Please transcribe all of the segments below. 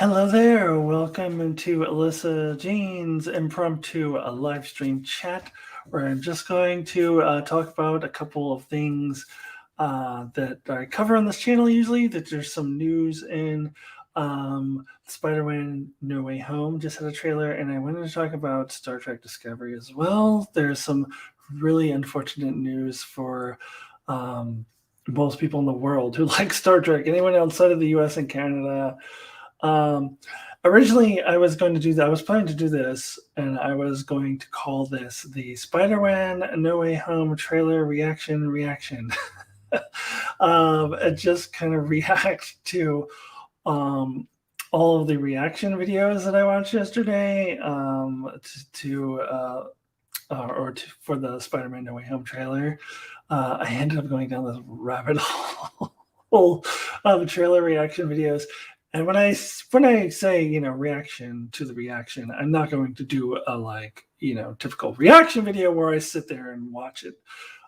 Hello there. Welcome to Alyssa Jean's impromptu live stream chat. We're just going to talk about a couple of things that I cover on this channel usually. That there's some news in Spider-Man No Way Home just had a trailer, and I wanted to talk about Star Trek Discovery as well. There's some really unfortunate news for most people in the world who like Star Trek. Anyone outside of the U.S. and Canada. Um, Originally, I was going to do that. I was planning to do this, and I was going to call this the Spider-Man No Way Home trailer reaction. And just kind of react to um, all of the reaction videos that I watched yesterday for the Spider-Man No Way Home trailer. I ended up going down this rabbit hole of trailer reaction videos. And when I say reaction to the reaction, I'm not going to do a typical reaction video where I sit there and watch it,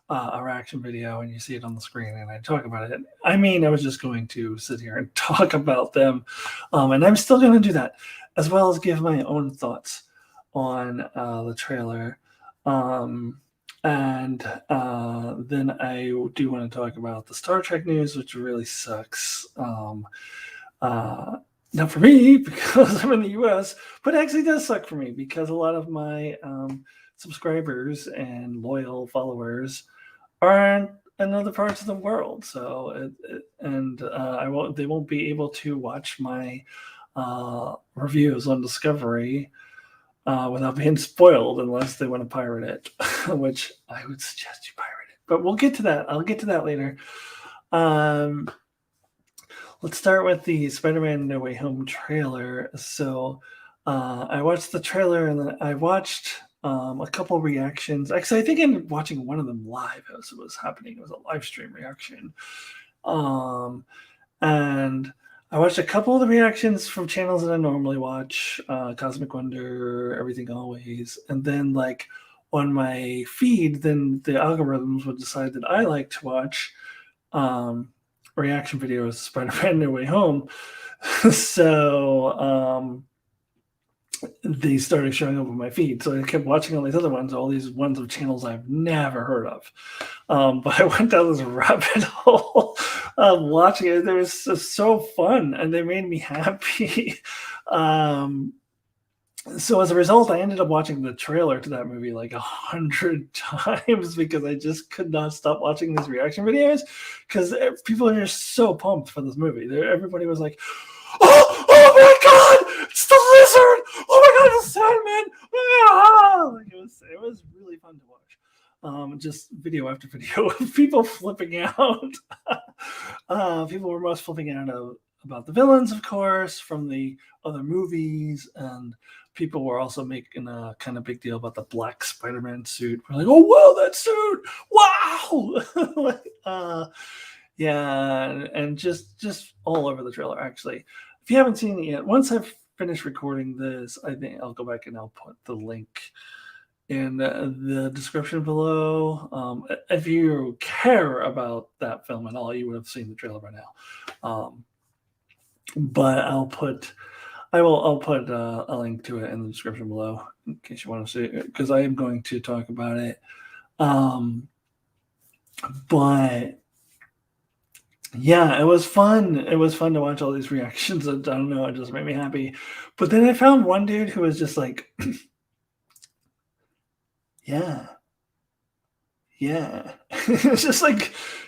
a reaction video, and you see it on the screen and I talk about it. I mean, I was just going to sit here and talk about them, and I'm still going to do that, as well as give my own thoughts on the trailer. And then I do want to talk about the Star Trek news, which really sucks. Not for me because I'm in the US, but it actually does suck for me because a lot of my subscribers and loyal followers are in other parts of the world. So, they won't be able to watch my reviews on Discovery without being spoiled unless they want to pirate it, which I would suggest you pirate it. But we'll get to that. I'll get to that later. Let's start with the Spider-Man No Way Home trailer. So I watched the trailer, and then I watched a couple reactions. Actually, I think I ended up watching one of them live as it was happening. It was a live stream reaction. And I watched a couple of the reactions from channels that I normally watch, Cosmic Wonder, Everything Always. And then on my feed, then the algorithms would decide that I like to watch reaction videos of Spider-Man No Way Home. So they started showing up on my feed. So I kept watching all these other ones, all these ones of channels I've never heard of. But I went down this rabbit hole of watching it. It was just so fun, and they made me happy. So as a result, I ended up watching the trailer to that movie 100 times because I just could not stop watching these reaction videos because people are just so pumped for this movie. Everybody was like, oh my God, it's the lizard! Oh my God, it's Sandman! Ah! It was really fun to watch. Just video after video of people flipping out. People were most flipping out about the villains, of course, from the other movies, and people were also making a kind of big deal about the black Spider-Man suit. We're like, oh, wow, that suit! Wow! Yeah, and just all over the trailer, actually. If you haven't seen it yet, once I've finished recording this, I think I'll go back and I'll put the link in the description below. If you care about that film at all, you would have seen the trailer by now. But I'll put a link to it in the description below in case you want to see it, because I am going to talk about it. But yeah, it was fun. It was fun to watch all these reactions. I don't know, it just made me happy. But then I found one dude who was just like, yeah. It was just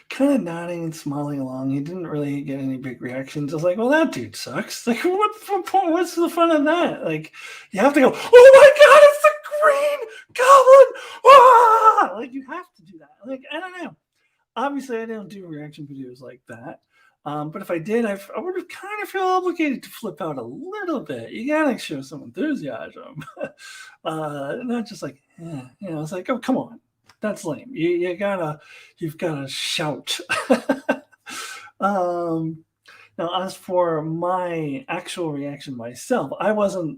kind of nodding and smiling along. He didn't really get any big reactions. I was like, well, that dude sucks. What's the fun of that? You have to go, oh my God, it's the Green Goblin! Ah! You have to do that. I don't know. Obviously, I don't do reaction videos like that. But if I did, I would have kind of feel obligated to flip out a little bit. You gotta show some enthusiasm. Not just it's like, oh, come on. That's lame. You've gotta shout. Now, as for my actual reaction myself, I wasn't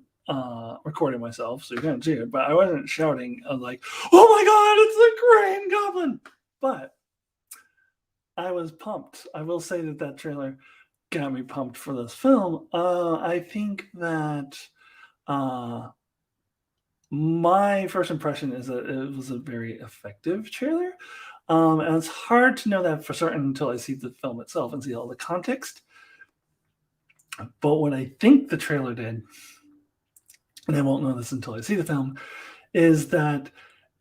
recording myself, so you can't see it, but I wasn't shouting like, oh my God, it's the Green Goblin! But I was pumped. I will say that trailer got me pumped for this film. I think that my first impression is that it was a very effective trailer. And it's hard to know that for certain until I see the film itself and see all the context. But what I think the trailer did, and I won't know this until I see the film, is that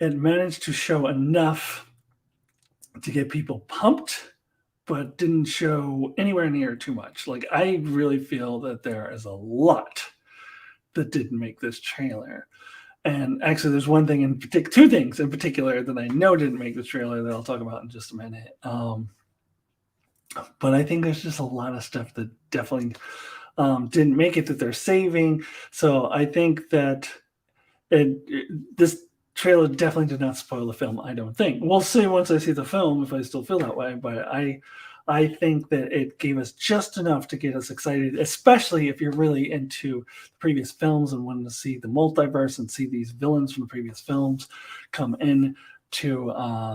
it managed to show enough to get people pumped, but didn't show anywhere near too much. Like, I really feel that there is a lot that didn't make this trailer. And actually, there's one thing in particular, two things in particular that I know didn't make the trailer that I'll talk about in just a minute. But I think there's just a lot of stuff that definitely didn't make it that they're saving. So I think that this trailer definitely did not spoil the film. I don't think. We'll see once I see the film if I still feel that way. But I think that it gave us just enough to get us excited, especially if you're really into the previous films and wanting to see the multiverse and see these villains from the previous films come in to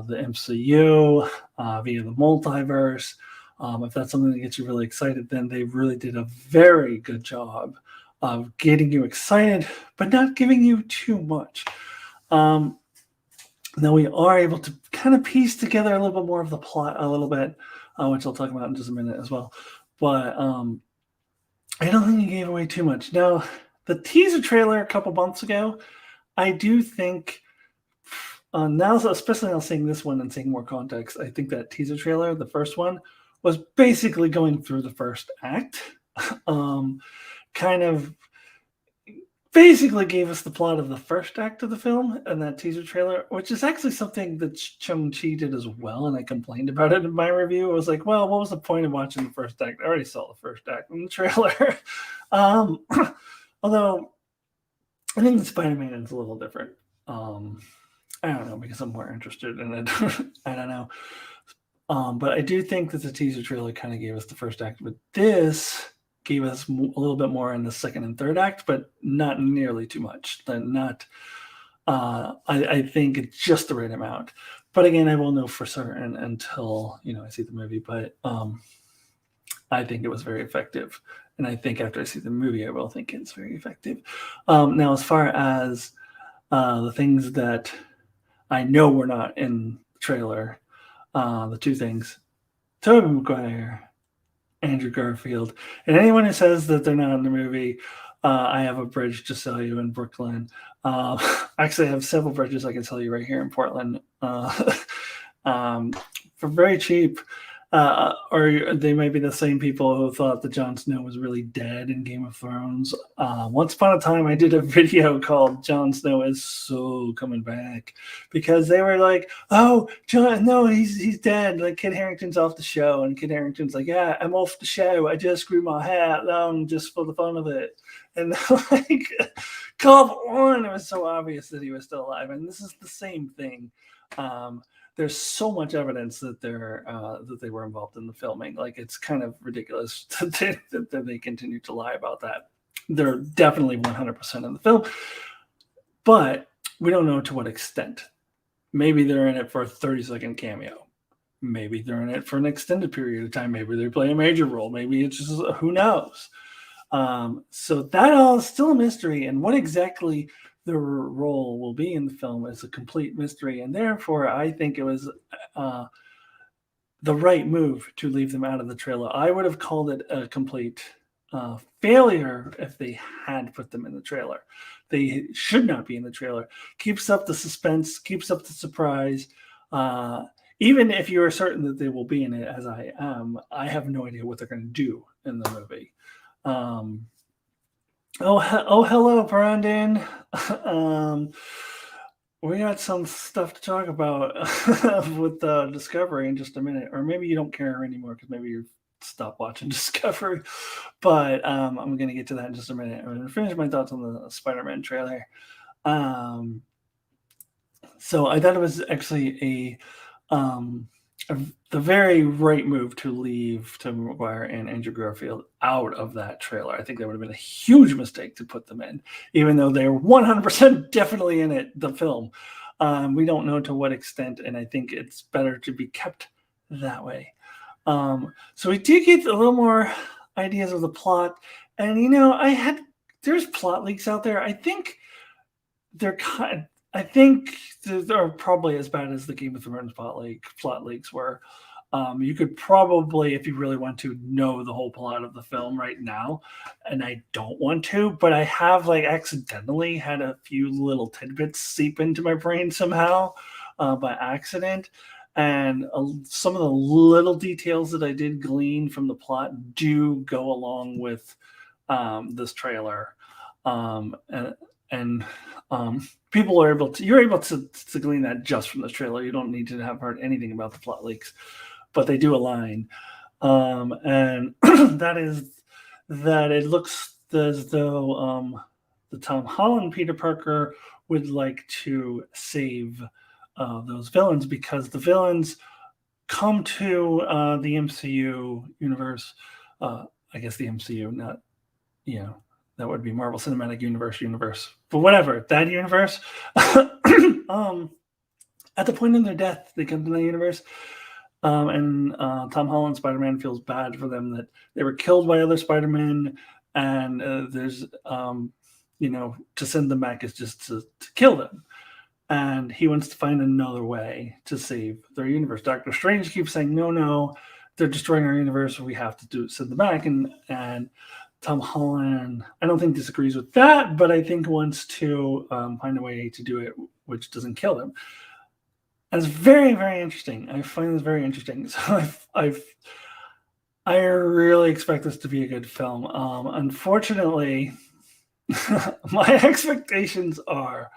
the MCU via the multiverse. If that's something that gets you really excited, then they really did a very good job of getting you excited, but not giving you too much. Now we are able to kind of piece together a little bit more of the plot a little bit, which I'll talk about in just a minute as well. But I don't think he gave away too much. Now, the teaser trailer a couple months ago, I do think now, especially now seeing this one and seeing more context, I think that teaser trailer, the first one, was basically going through the first act. Kind of basically gave us the plot of the first act of the film and that teaser trailer, which is actually something that Chung-Chi did as well, and I complained about it in my review. I was like, well, what was the point of watching the first act? I already saw the first act in the trailer. Although I think the Spider-Man is a little different. I don't know, because I'm more interested in it. I don't know. But I do think that the teaser trailer kind of gave us the first act, but this gave us a little bit more in the second and third act, but not nearly too much. I think it's just the right amount. But again, I will know for certain until I see the movie. But I think it was very effective, and I think after I see the movie, I will think it's very effective. Now, as far as the things that I know were not in the trailer, the two things: Tobey Maguire, Andrew Garfield, and anyone who says that they're not in the movie, I have a bridge to sell you in Brooklyn. Actually, I have several bridges I can sell you right here in Portland for very cheap. Or they might be the same people who thought that Jon Snow was really dead in Game of Thrones. Once upon a time, I did a video called "Jon Snow is so coming back," because they were like, "Oh, Jon, no, he's dead. Like Kit Harington's off the show," and Kit Harington's like, "Yeah, I'm off the show. I just grew my hair long just for the fun of it." And like, come on, it was so obvious that he was still alive. And this is the same thing. There's so much evidence that they were involved in the filming. Like, it's kind of ridiculous that they continue to lie about that. They're definitely 100% in the film, but we don't know to what extent. Maybe they're in it for a 30-second cameo. Maybe they're in it for an extended period of time. Maybe they play a major role. Maybe it's just, who knows? So that all is still a mystery. And what exactly their role will be in the film is a complete mystery, and therefore I think it was the right move to leave them out of the trailer. I would have called it a complete failure if they had put them in the trailer. They should not be in the trailer. Keeps up the suspense, keeps up the surprise. Even if you are certain that they will be in it, as I am, I have no idea what they're going to do in the movie. Hello, Brandon. We got some stuff to talk about with Discovery in just a minute, or maybe you don't care anymore because maybe you've stopped watching Discovery. But I'm going to get to that in just a minute. I'm going to finish my thoughts on the Spider-Man trailer. So I thought it was actually the very right move to leave Tobey Maguire and Andrew Garfield out of that trailer. I think that would have been a huge mistake to put them in, even though they're 100% definitely in it, the film. We don't know to what extent, and I think it's better to be kept that way. So we do get a little more ideas of the plot. And there's plot leaks out there. I think they're probably as bad as the Game of Thrones plot leaks were. You could probably, if you really want to, know the whole plot of the film right now, and I don't want to, but I have accidentally had a few little tidbits seep into my brain somehow by accident, and some of the little details that I did glean from the plot do go along with this trailer, and you're able to glean that just from the trailer. You don't need to have heard anything about the plot leaks, but they do align, and that is that it looks as though the Tom Holland Peter Parker would like to save those villains, because the villains come to the MCU universe. I guess the MCU, not that would be Marvel Cinematic Universe, but whatever, that universe. At the point of their death, they come to that universe, and Tom Holland Spider-Man feels bad for them that they were killed by other Spider-Men, and there's to send them back is just to kill them, and he wants to find another way to save their universe. Doctor Strange keeps saying, no, they're destroying our universe, we have to send them back, and Tom Holland, I don't think disagrees with that, but I think wants to find a way to do it which doesn't kill them. And it's very, very interesting. I find this very interesting. So I really expect this to be a good film. Unfortunately, my expectations are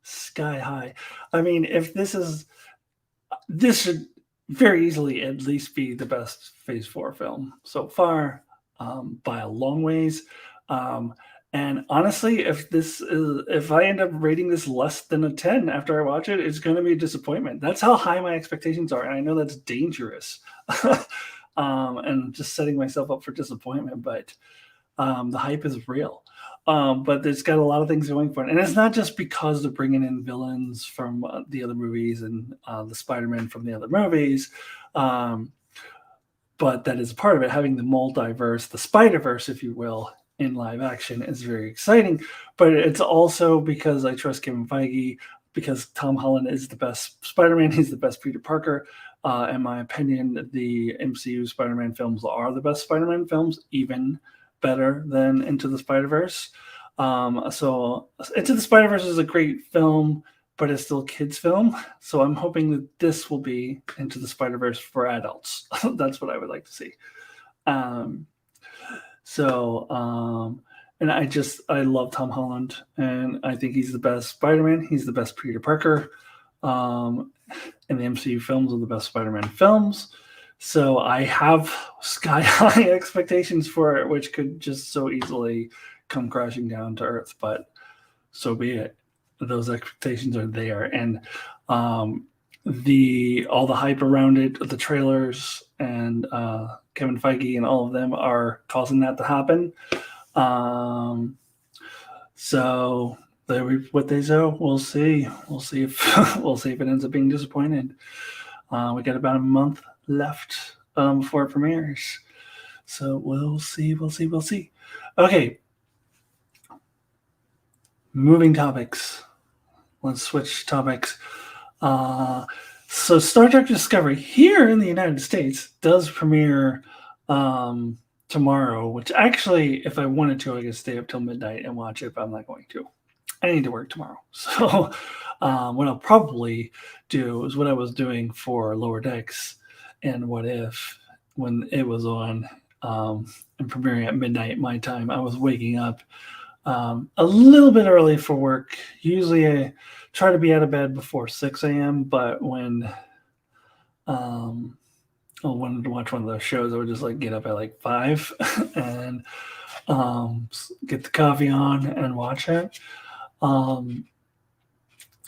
sky high. I mean, if this should very easily at least be the best Phase 4 film so far. By a long ways, and honestly, if I end up rating this less than a 10 after I watch it, it's going to be a disappointment. That's how high my expectations are, and I know that's dangerous, and just setting myself up for disappointment. But the hype is real. But it's got a lot of things going for it, and it's not just because they're bringing in villains from the other movies and the Spider-Man from the other movies. But that is part of it. Having the multiverse, the Spider-Verse, if you will, in live action is very exciting. But it's also because I trust Kevin Feige, because Tom Holland is the best Spider-Man. He's the best Peter Parker. In my opinion, the MCU Spider-Man films are the best Spider-Man films, even better than Into the Spider-Verse. So Into the Spider-Verse is a great film, but it's still a kid's film. So I'm hoping that this will be Into the Spider-Verse for adults. That's what I would like to see. And I love Tom Holland, and I think he's the best Spider-Man. He's the best Peter Parker. And the MCU films are the best Spider-Man films. So I have sky high expectations for it, which could just so easily come crashing down to earth, but so be it. Those expectations are there, and all the hype around it, the trailers, and Kevin Feige and all of them are causing that to happen. So what they say, we'll see. We'll see if it ends up being disappointed. We got about a month left before it premieres, so we'll see. Okay. Moving topics. Let's switch topics. So Star Trek Discovery here in the United States does premiere tomorrow, which actually, if I wanted to, I could stay up till midnight and watch it, but I'm not going to. I need to work tomorrow. So what I'll probably do is what I was doing for Lower Decks and What If when it was on and premiering at midnight my time. I was waking up a little bit early for work. Usually I try to be out of bed before 6 a.m., but when I wanted to watch one of those shows, I would just get up at 5 and get the coffee on and watch it.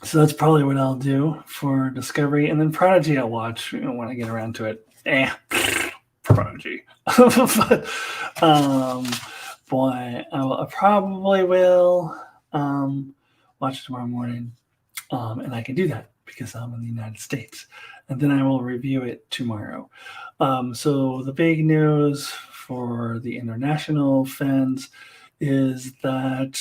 So that's probably what I'll do for Discovery. And then Prodigy I'll watch when I get around to it. Prodigy. But boy, I probably will watch it tomorrow morning. And I can do that because I'm in the United States. And then I will review it tomorrow. So the big news for the international fans is that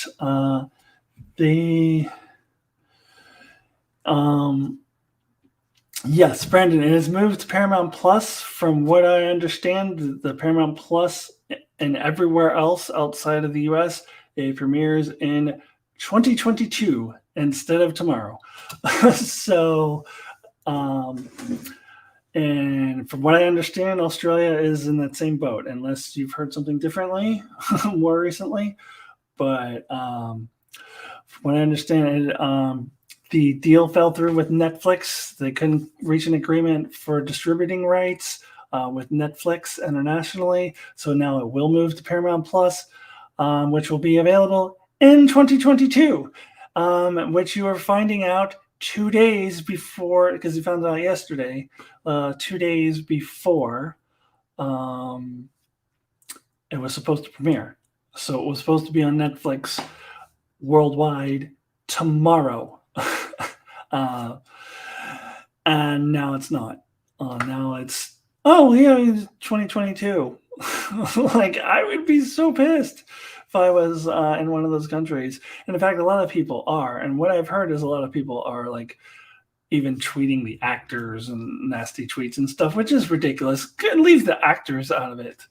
yes, Brandon, it has moved to Paramount Plus. From what I understand, the Paramount Plus and everywhere else outside of the US, it premieres in 2022 instead of tomorrow. So, and from what I understand, Australia is in that same boat, unless you've heard something differently more recently. But from what I understand, the deal fell through with Netflix. They couldn't reach an agreement for distributing rights with Netflix internationally. So now it will move to Paramount Plus, which will be available in 2022, which you are finding out 2 days before, because you found out yesterday, 2 days before it was supposed to premiere. So it was supposed to be on Netflix worldwide tomorrow. And now it's not. Now it's, 2022. Like, I would be so pissed if I was in one of those countries. And in fact, a lot of people are. And what I've heard is a lot of people are like even tweeting the actors and nasty tweets and stuff, which is ridiculous. Leave the actors out of it.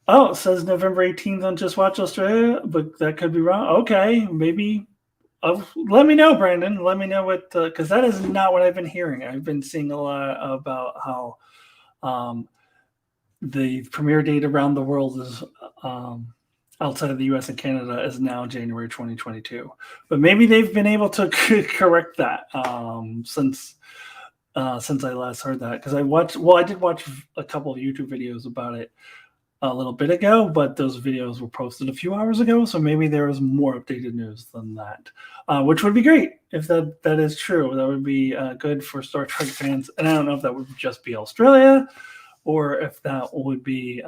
It says November 18th on Just Watch Australia, but that could be wrong. Okay, maybe. Let me know, Brandon. Let me know what, because that is not what I've been hearing. I've been seeing a lot about how the premiere date around the world is outside of the US and Canada is now January 2022. But maybe they've been able to correct that since I last heard that. Because I did watch a couple of YouTube videos about it a little bit ago, but those videos were posted a few hours ago, so maybe there is more updated news than that, which would be great if that is true. That would be good for Star Trek fans, and I don't know if that would just be Australia or if that would be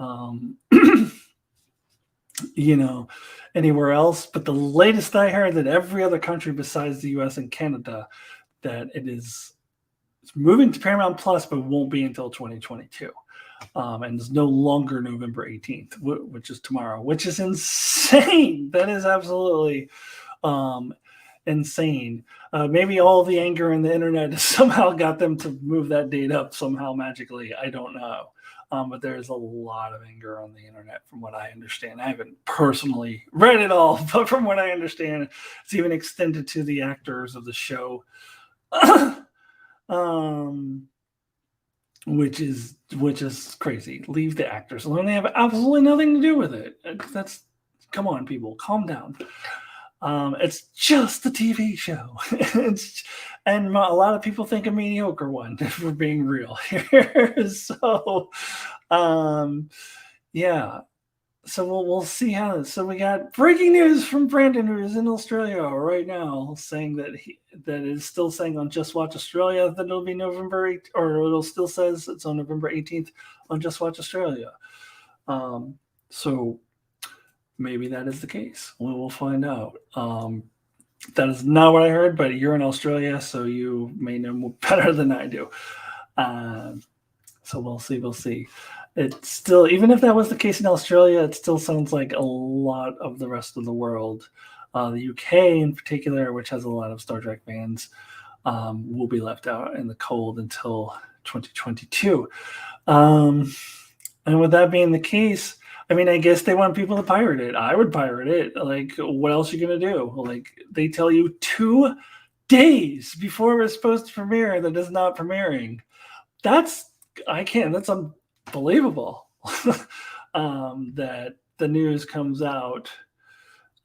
anywhere else. But the latest I heard, that every other country besides the US and Canada, that it's moving to Paramount Plus, but won't be until 2022. And it's no longer November 18th, which is tomorrow, which is insane. That is absolutely insane. Maybe all the anger in the internet somehow got them to move that date up somehow magically. I don't know. But there's a lot of anger on the internet from what I understand. I haven't personally read it all, but from what I understand, it's even extended to the actors of the show. Which is crazy. Leave the actors alone. They have absolutely nothing to do with it. Come on, people, calm down. It's just a TV show. And a lot of people think a mediocre one, if we're being real here. So, yeah. So we'll see how. So we got breaking news from Brandon, who is in Australia right now, saying that that is still saying on Just Watch Australia that it'll be November 8th, or it'll still says it's on November 18th on Just Watch Australia. So maybe that is the case. We'll find out. That is not what I heard, but you're in Australia, so you may know better than I do. So we'll see. We'll see. It's still, even if that was the case in Australia, it still sounds like a lot of the rest of the world, the UK in particular, which has a lot of Star Trek fans, will be left out in the cold until 2022. And with that being the case, I mean, I guess they want people to pirate it. I would pirate it. Like, what else are you going to do? Like, they tell you 2 days before it's supposed to premiere that it's not premiering. That's unbelievable. That the news comes out.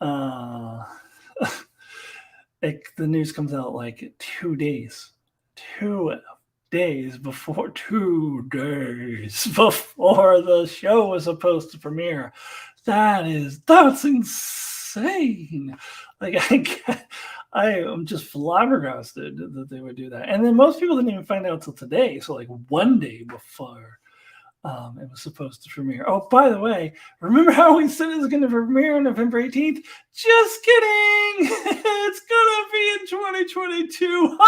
The news comes out like 2 days. 2 days before the show was supposed to premiere. That's insane. Like, I am just flabbergasted that they would do that. And then most people didn't even find out till today. So like 1 day before it was supposed to premiere. Oh, by the way, remember how we said it was going to premiere on November 18th? Just kidding. It's going to be in 2022.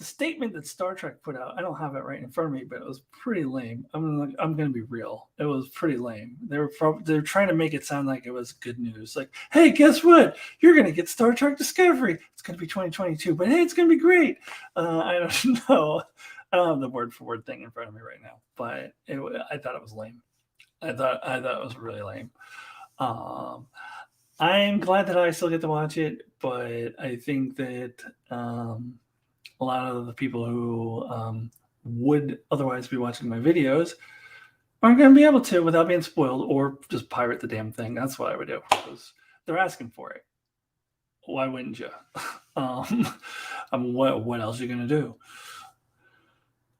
the statement that Star Trek put out, I don't have it right in front of me, but it was pretty lame. I'm going to be real. It was pretty lame. They're trying to make it sound like it was good news. Like, hey, guess what? You're going to get Star Trek Discovery. It's going to be 2022, but hey, it's going to be great. I don't know. I don't have the word for word thing in front of me right now, but I thought it was lame. I thought it was really lame. I'm glad that I still get to watch it, but I think that a lot of the people who would otherwise be watching my videos aren't going to be able to without being spoiled, or just pirate the damn thing. That's what I would do, because they're asking for it. Why wouldn't you? What else are you going to do?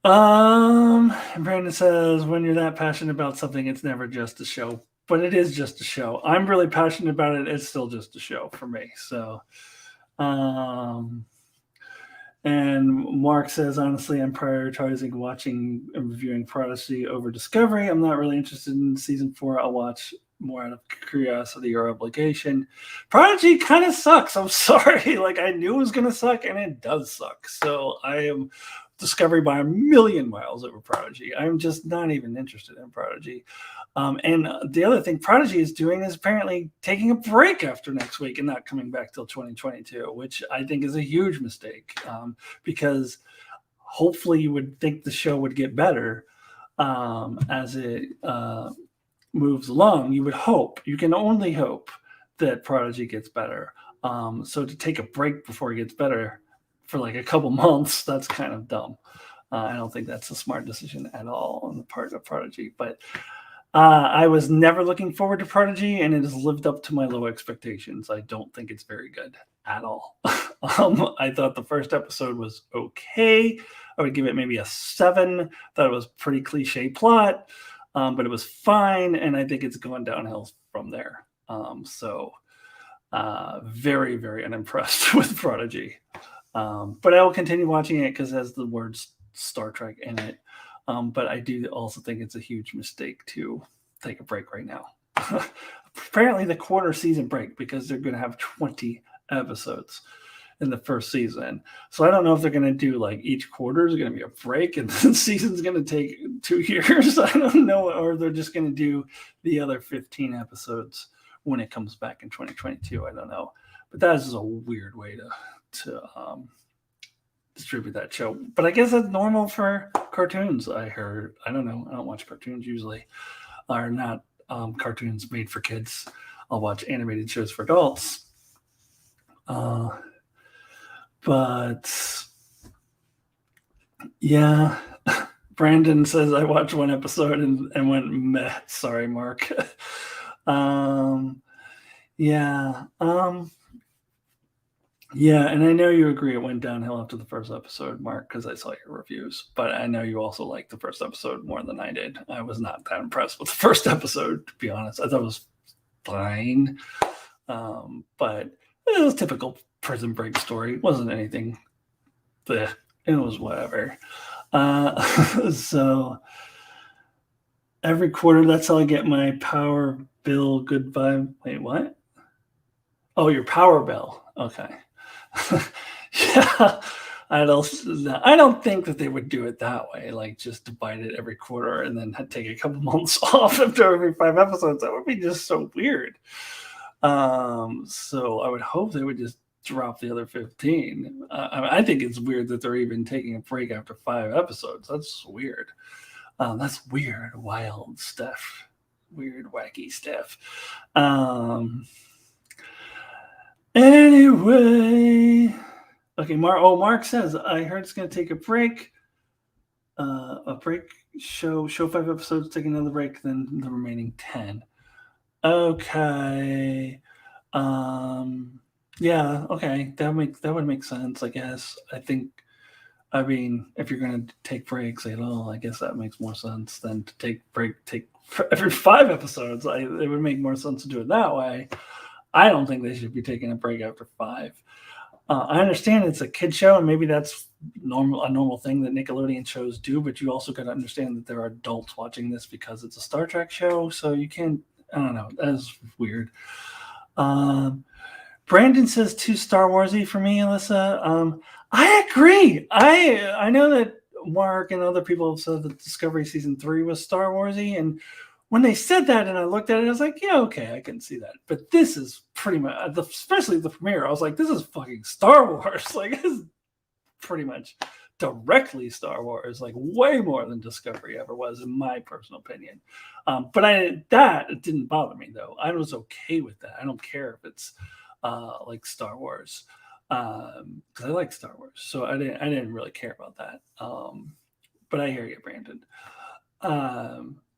Brandon says, when you're that passionate about something, it's never just a show. But it is just a show. I'm really passionate about it. It's still just a show for me. So, and Mark says, honestly, I'm prioritizing watching and reviewing Prodigy over Discovery. I'm not really interested in season 4. I'll watch more out of curiosity or obligation. Prodigy kind of sucks. I'm sorry. Like, I knew it was going to suck, and it does suck. So I am Discovery by a million miles over Prodigy. I'm just not even interested in Prodigy. And the other thing Prodigy is doing is apparently taking a break after next week and not coming back till 2022, which I think is a huge mistake, because hopefully you would think the show would get better as it moves along. You would hope. You can only hope that Prodigy gets better. So to take a break before it gets better for like a couple months, that's kind of dumb. I don't think that's a smart decision at all on the part of Prodigy. But I was never looking forward to Prodigy, and it has lived up to my low expectations. I don't think it's very good at all. I thought the first episode was okay. I would give it maybe a 7. Thought it was pretty cliche plot, but it was fine, and I think it's gone downhill from there. So very, very unimpressed with Prodigy. But I will continue watching it because it has the words Star Trek in it. But I do also think it's a huge mistake to take a break right now. Apparently the quarter season break, because they're going to have 20 episodes in the first season. So I don't know if they're going to do like each quarter is going to be a break and the season's going to take 2 years. I don't know. Or they're just going to do the other 15 episodes when it comes back in 2022. I don't know. But that is just a weird way to distribute that show. But I guess that's normal for cartoons, I heard. I don't know. I don't watch cartoons usually. Are not cartoons made for kids. I'll watch animated shows for adults. But yeah, Brandon says I watched one episode and went meh. Sorry, Mark. Yeah. Yeah, and I know you agree it went downhill after the first episode, Mark, because I saw your reviews. But I know you also liked the first episode more than I did. I was not that impressed with the first episode, to be honest. I thought it was fine. But it was a typical Prison Break story. It wasn't anything. It was whatever. So every quarter, that's how I get my power bill good vibe. Wait, what? Oh, your power bill. Okay. Yeah, I don't think that they would do it that way, like just divide it every quarter and then take a couple months off after every 5 episodes. That would be just so weird. So I would hope they would just drop the other 15. I think it's weird that they're even taking a break after 5 episodes. That's weird. That's weird, wild stuff. Weird, wacky stuff. Anyway, okay. Mark says I heard it's going to take a break. Show 5 episodes, take another break, then the remaining 10. Okay. Yeah. Okay. That would make sense, I guess. I mean, if you're going to take breaks at all, I guess that makes more sense than to take every 5 episodes. It would make more sense to do it that way. I don't think they should be taking a break after 5. I understand it's a kid show, and maybe that's a normal thing that Nickelodeon shows do, but you also got to understand that there are adults watching this because it's a Star Trek show, so you can't, I don't know, that's weird. Brandon says too Star Warsy for me, Alyssa. I agree. I know that Mark and other people have said that Discovery season 3 was Star Warsy, and when they said that, and I looked at it, I was like, yeah, okay, I can see that. But this is pretty much, especially the premiere. I was like, this is fucking Star Wars. Like, this is pretty much directly Star Wars, like way more than Discovery ever was, in my personal opinion. But it didn't bother me though. I was okay with that. I don't care if it's like Star Wars, because I like Star Wars, so I didn't really care about that. But I hear you, Brandon.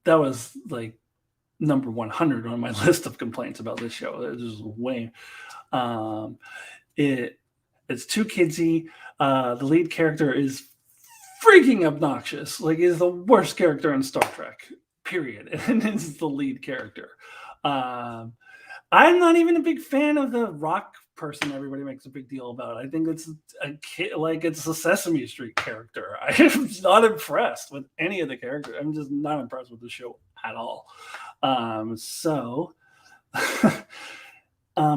That was like number 100 on my list of complaints about this show. It was way. It's too kidsy. The lead character is freaking obnoxious. Like, he's the worst character in Star Trek, period. And it's the lead character. I'm not even a big fan of the rock person everybody makes a big deal about. I think it's a kid, like it's a Sesame Street character. I'm not impressed with any of the characters. I'm just not impressed with the show at all.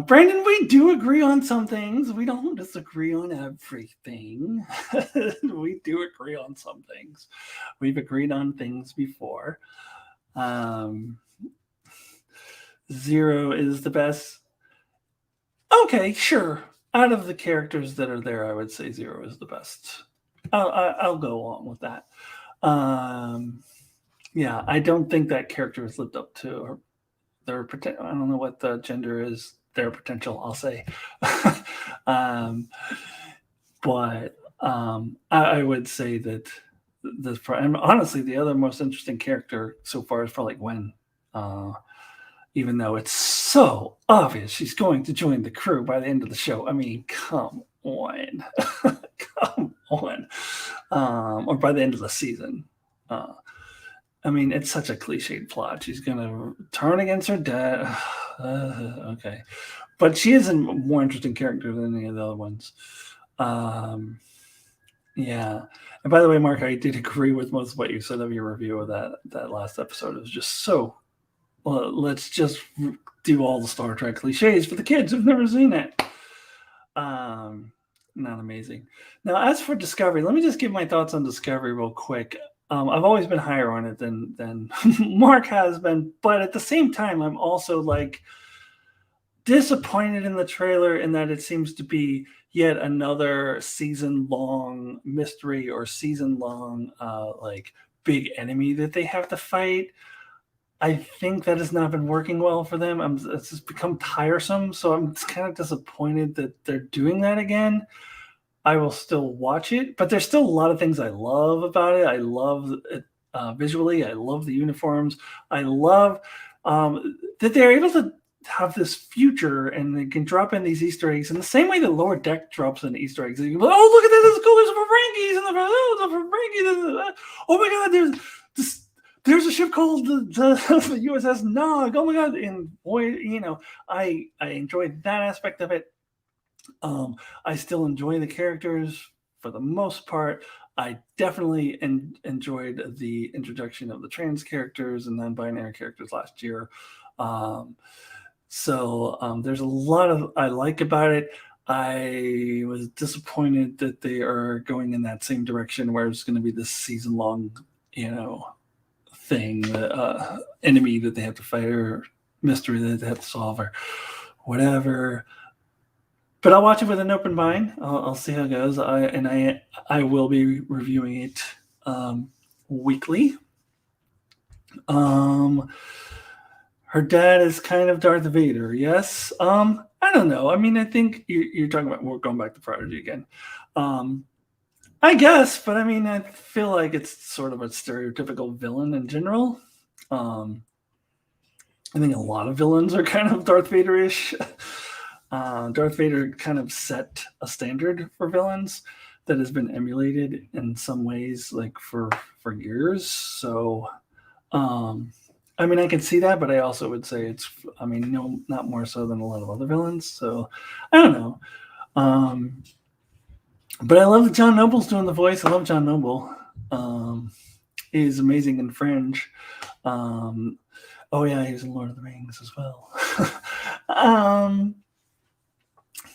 Brandon, we do agree on some things. We don't disagree on everything. We do agree on some things. We've agreed on things before. Zero is the best. Okay, sure. Out of the characters that are there, I would say Zero is the best. I'll go along with that. Yeah, I don't think that character has lived up to their potential. I don't know what the gender is. Their potential, I'll say. But I would say that and honestly, the other most interesting character so far is probably Gwen. Even though it's so obvious she's going to join the crew by the end of the show. I mean, come on. Come on. Or by the end of the season. I mean, it's such a cliched plot. She's going to turn against her dad. Okay. But she is a more interesting character than any of the other ones. Yeah. And by the way, Mark, I did agree with most of what you said of your review of that last episode. It was just so... Well, let's just do all the Star Trek cliches for the kids who've never seen it. Not amazing. Now, as for Discovery, let me just give my thoughts on Discovery real quick. I've always been higher on it than Mark has been, but at the same time, I'm also like disappointed in the trailer in that it seems to be yet another season-long mystery or season-long like big enemy that they have to fight. I think that has not been working well for them. It's just become tiresome, so I'm just kind of disappointed that they're doing that again. I will still watch it, but there's still a lot of things I love about it. I love it visually. I love the uniforms. I love that they're able to have this future and they can drop in these Easter eggs in the same way that Lower Deck drops in Easter eggs. You can be like, oh, look at this! It's cool. There's a Ferengi's. Oh my God! There's a ship called the USS Nog. Oh my God! And boy, I enjoyed that aspect of it. I still enjoy the characters for the most part. I definitely enjoyed the introduction of the trans characters and non-binary characters last year. So there's a lot of I like about it. I was disappointed that they are going in that same direction where it's going to be this season-long, thing, enemy that they have to fight or mystery that they have to solve or whatever. But I'll watch it with an open mind. I'll see how it goes. I will be reviewing it weekly. Her dad is kind of Darth Vader. Yes. I don't know. I mean, I think you're talking about we're going back to Prodigy again. I guess, but I mean, I feel like it's sort of a stereotypical villain in general. I think a lot of villains are kind of Darth Vader-ish. Darth Vader kind of set a standard for villains that has been emulated in some ways, like for years. So, I mean, I can see that, but I also would say no, not more so than a lot of other villains. So, I don't know. But I love that John Noble's doing the voice. I love John Noble. He's amazing in Fringe. Oh yeah, he's in Lord of the Rings as well.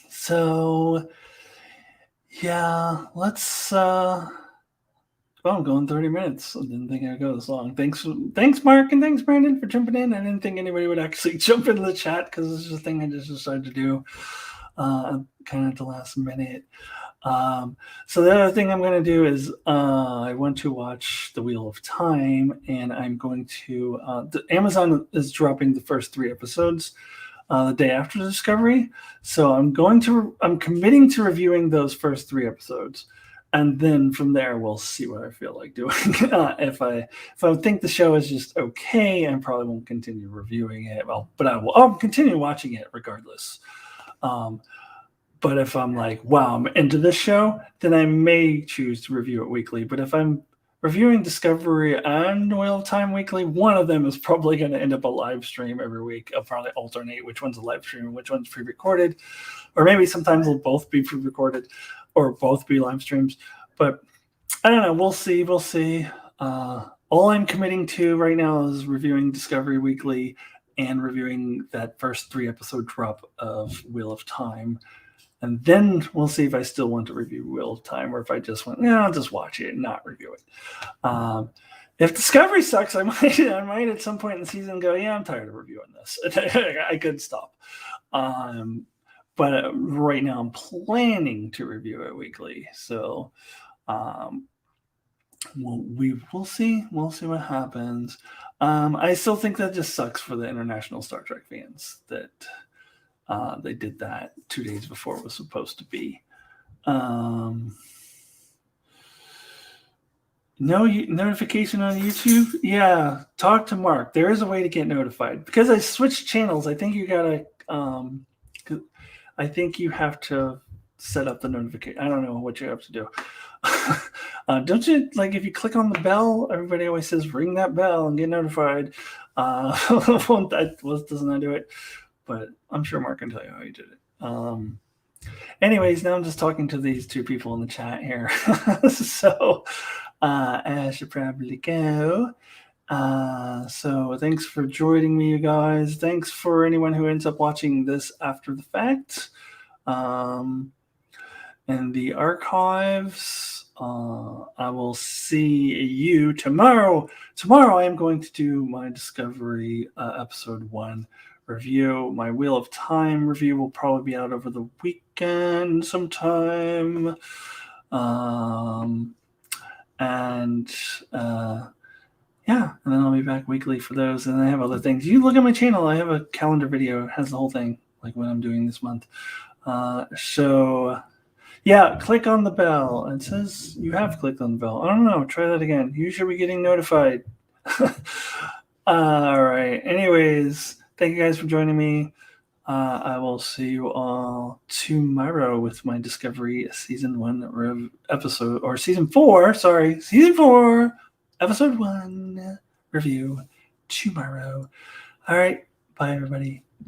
So Yeah, let's. Well, I'm going 30 minutes. I didn't think I'd go this long. Thanks, Mark, and thanks, Brandon, for jumping in. I didn't think anybody would actually jump into the chat because this is a thing I just decided to do kind of at the last minute. So the other thing I'm going to do is I want to watch The Wheel of Time, and I'm going to Amazon is dropping the first 3 episodes the day after Discovery. So I'm committing to reviewing those first 3 episodes, and then from there we'll see what I feel like doing. If I think the show is just okay, I probably won't continue reviewing it. Well, but I'll continue watching it regardless. But if I'm like, wow, I'm into this show, then I may choose to review it weekly. But if I'm reviewing Discovery and Wheel of Time weekly, one of them is probably going to end up a live stream every week. I'll probably alternate which one's a live stream and which one's pre-recorded. Or maybe sometimes they'll both be pre-recorded or both be live streams. But I don't know. We'll see. All I'm committing to right now is reviewing Discovery weekly and reviewing that first 3 episode drop of Wheel of Time. And then we'll see if I still want to review Wheel of Time or if I just went, I'll just watch it and not review it. If Discovery sucks, I might at some point in the season go, I'm tired of reviewing this. I could stop. But right now I'm planning to review it weekly. So we'll see. We'll see what happens. I still think that just sucks for the international Star Trek fans that they did that 2 days before it was supposed to be. No notification on YouTube? Yeah, talk to Mark. There is a way to get notified. Because I switched channels, I think you gotta I think you have to set up the notification. I don't know what you have to do. Don't you, like, if you click on the bell, everybody always says ring that bell and get notified. That doesn't do it, but I'm sure Mark can tell you how he did it. Anyways, now I'm just talking to these 2 people in the chat here. So I should probably go. So thanks for joining me, you guys. Thanks for anyone who ends up watching this after the fact. And the archives, I will see you tomorrow. Tomorrow I am going to do my Discovery episode 1 review. My Wheel of Time review will probably be out over the weekend sometime. And then I'll be back weekly for those. And I have other things. You look at my channel, I have a calendar video. It has the whole thing, like what I'm doing this month. Click on the bell. It says you have clicked on the bell. I don't know. Try that again. You should be getting notified. All right. Anyways, thank you guys for joining me. I will see you all tomorrow with my Discovery Season 1 episode, or Season 4, Episode 1 review tomorrow. All right. Bye, everybody.